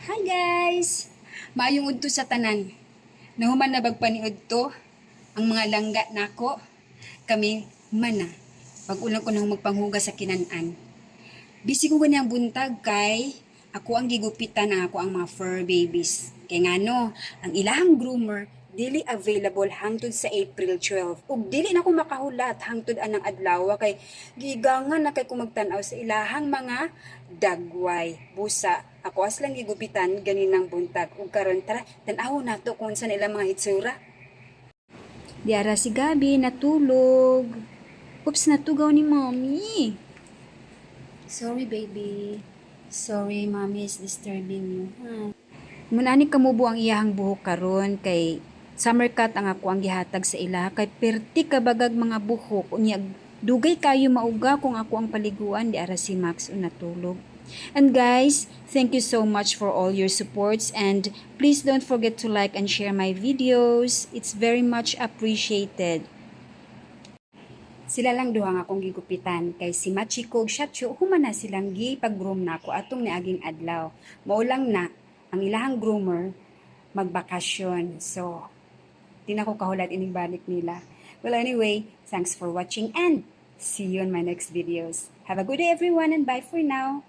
Hi guys! Maayong udto sa tanan. Nahuman na bagpaniud to ang mga langga nako. Kami mana. Pag-ulang ko nang magpanghuga sa kinanan. Busy ko ganyang buntag kay ako ang gigupitan na ako ang mga fur babies. Kay ngano, ang ilahang groomer dili available hangtod sa April 12. Ug dili na ko makahulat hangtod anang adlaw kay gigangan na kay ko magtan-aw sa ilahang mga dagway. Busa, ako aslang gigupitan ganinang buntag. Ug karon tara, tan-aw nato kung sa ilang mga hitsura. Diara si Gabi natulog. Oops, natugaw ni mommy. Sorry, baby. Sorry, mommy is disturbing you. Munani kamubo ang iyahang buhok karon kay summer cut ang ako ang gihatag sa ila kay perti kabagag mga buhok unya dugay kayo mauga kung ako ang paliguan di ara si Max o natulog. And guys, thank you so much for all your supports and please don't forget to like and share my videos. It's very much appreciated. Sila lang duha nga akong gigupitan kay si Machiko ug Shachu human na silang gipag-groom nako atong niaging adlaw. Mao lang na ang ilahang groomer magbakasyon. So, di na ko kahulat ining balik nila. Well, anyway, thanks for watching and see you in my next videos. Have a good day everyone and bye for now.